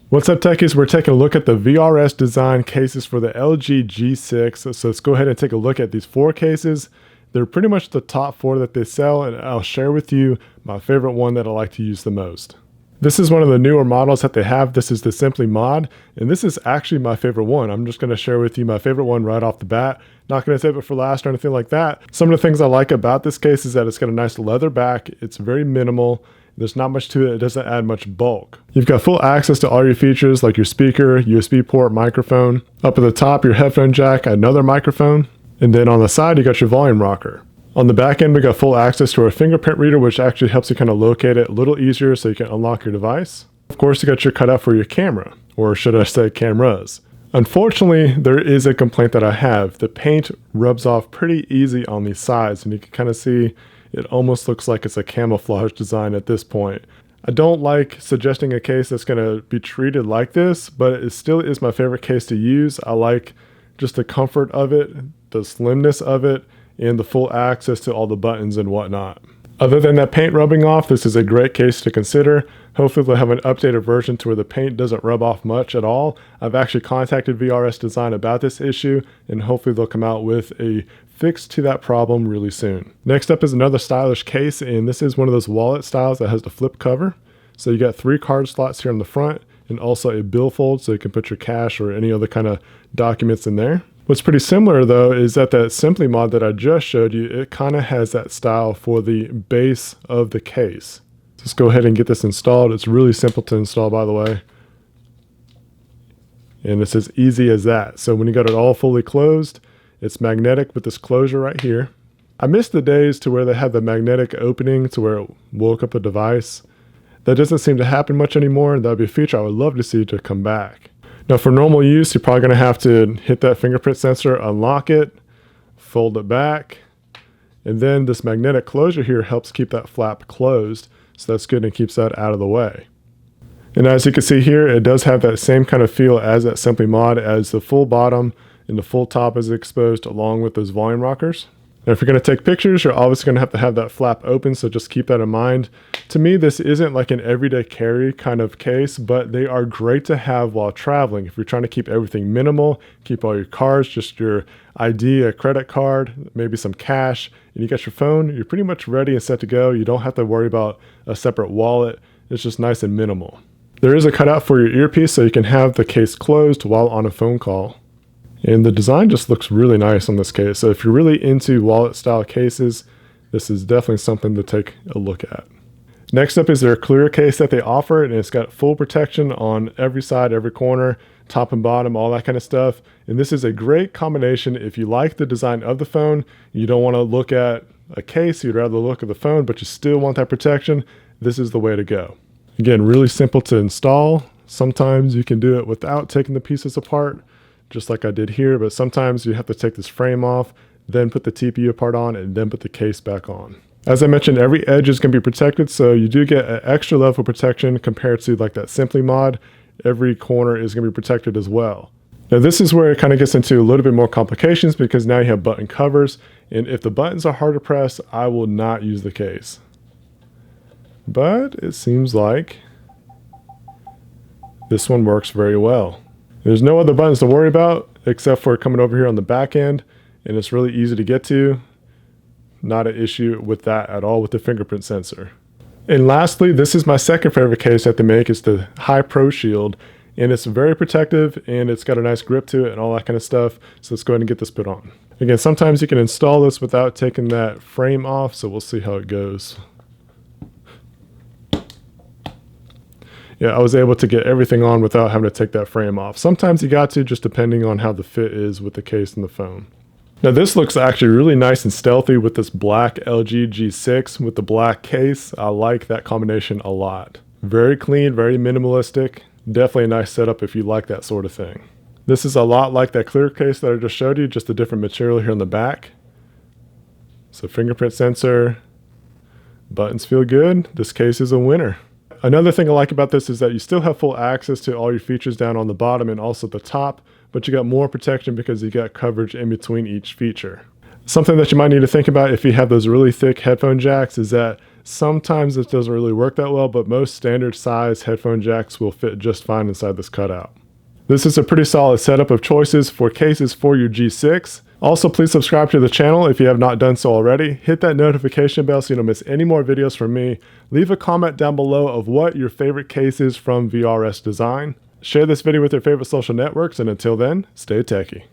What's up, techies? We're taking a look at the VRS design cases for the LG G6. So let's go ahead and take a look at these 4 cases. They're pretty much the top 4 that they sell, and I'll share with you my favorite one that I like to use the most. This is one of the newer models that they have. This is the Simply Mod, and this is actually my favorite one. I'm just going to share with you my favorite one right off the bat. Not going to save it for last or anything like that. Some of the things I like about this case is that it's got a nice leather back. It's very minimal. There's not much to it. It doesn't add much bulk. You've got full access to all your features like your speaker, USB port, microphone. Up at the top, your headphone jack, another microphone. And then on the side, you got your volume rocker. On the back end, we got full access to our fingerprint reader, which actually helps you kind of locate it a little easier so you can unlock your device. Of course, you got your cutout for your camera, or should I say cameras. Unfortunately, there is a complaint that I have. The paint rubs off pretty easy on these sides, and you can kind of see it almost looks like it's a camouflage design at this point. I don't like suggesting a case that's going to be treated like this, but it still is my favorite case to use. I like just the comfort of it, the slimness of it, and the full access to all the buttons and whatnot. Other than that paint rubbing off, this is a great case to consider. Hopefully they'll have an updated version to where the paint doesn't rub off much at all. I've actually contacted VRS Design about this issue, and hopefully they'll come out with a fix to that problem really soon. Next up is another stylish case, and this is one of those wallet styles that has the flip cover. So you got 3 card slots here on the front, and also a billfold so you can put your cash or any other kind of documents in there. What's pretty similar though is that Simply Mod that I just showed you, it kind of has that style for the base of the case. Let's go ahead and get this installed. It's really simple to install, by the way. And it's as easy as that. So when you got it all fully closed, it's magnetic with this closure right here. I miss the days to where they had the magnetic opening to where it woke up a device. That doesn't seem to happen much anymore, and that would be a feature I would love to see to come back. Now for normal use, you're probably going to have to hit that fingerprint sensor, unlock it, fold it back, and then this magnetic closure here helps keep that flap closed, so that's good and keeps that out of the way. And as you can see here, it does have that same kind of feel as that Simply Mod, as the full bottom and the full top is exposed along with those volume rockers. Now if you're going to take pictures, you're obviously going to have that flap open, so just keep that in mind. To me, this isn't like an everyday carry kind of case, but they are great to have while traveling. If you're trying to keep everything minimal, keep all your cards, just your ID, a credit card, maybe some cash, and you got your phone, you're pretty much ready and set to go. You don't have to worry about a separate wallet. It's just nice and minimal. There is a cutout for your earpiece so you can have the case closed while on a phone call. And the design just looks really nice on this case. So if you're really into wallet style cases, this is definitely something to take a look at. Next up is their clear case that they offer, and it's got full protection on every side, every corner, top and bottom, all that kind of stuff. And this is a great combination if you like the design of the phone, you don't want to look at a case, you'd rather look at the phone, but you still want that protection, this is the way to go. Again, really simple to install. Sometimes you can do it without taking the pieces apart, just like I did here, but sometimes you have to take this frame off, then put the TPU part on, and then put the case back on. As I mentioned, every edge is going to be protected, so you do get an extra level of protection compared to like that Simply Mod. Every corner is going to be protected as well. Now this is where it kind of gets into a little bit more complications, because now you have button covers, and if the buttons are hard to press, I will not use the case. But it seems like this one works very well. There's no other buttons to worry about except for coming over here on the back end, and it's really easy to get to. Not an issue with that at all with the fingerprint sensor. And lastly, this is my second favorite case that they make. It's the High Pro Shield, and it's very protective and it's got a nice grip to it and all that kind of stuff. So let's go ahead and get this put on. Again, sometimes you can install this without taking that frame off, so we'll see how it goes. Yeah, I was able to get everything on without having to take that frame off. Sometimes you got to, just depending on how the fit is with the case and the phone. Now this looks actually really nice and stealthy with this black LG G6 with the black case. I like that combination a lot. Very clean, very minimalistic. Definitely a nice setup if you like that sort of thing. This is a lot like that clear case that I just showed you, just a different material here on the back. So fingerprint sensor, buttons feel good. This case is a winner. Another thing I like about this is that you still have full access to all your features down on the bottom and also the top, but you got more protection because you got coverage in between each feature. Something that you might need to think about if you have those really thick headphone jacks is that Sometimes it doesn't really work that well, but most standard size headphone jacks will fit just fine inside this cutout. This is a pretty solid setup of choices for cases for your G6. Also, please subscribe to the channel if you have not done so already. Hit that notification bell so you don't miss any more videos from me. Leave a comment down below of what your favorite case is from VRS Design. Share this video with your favorite social networks, and until then, stay techie.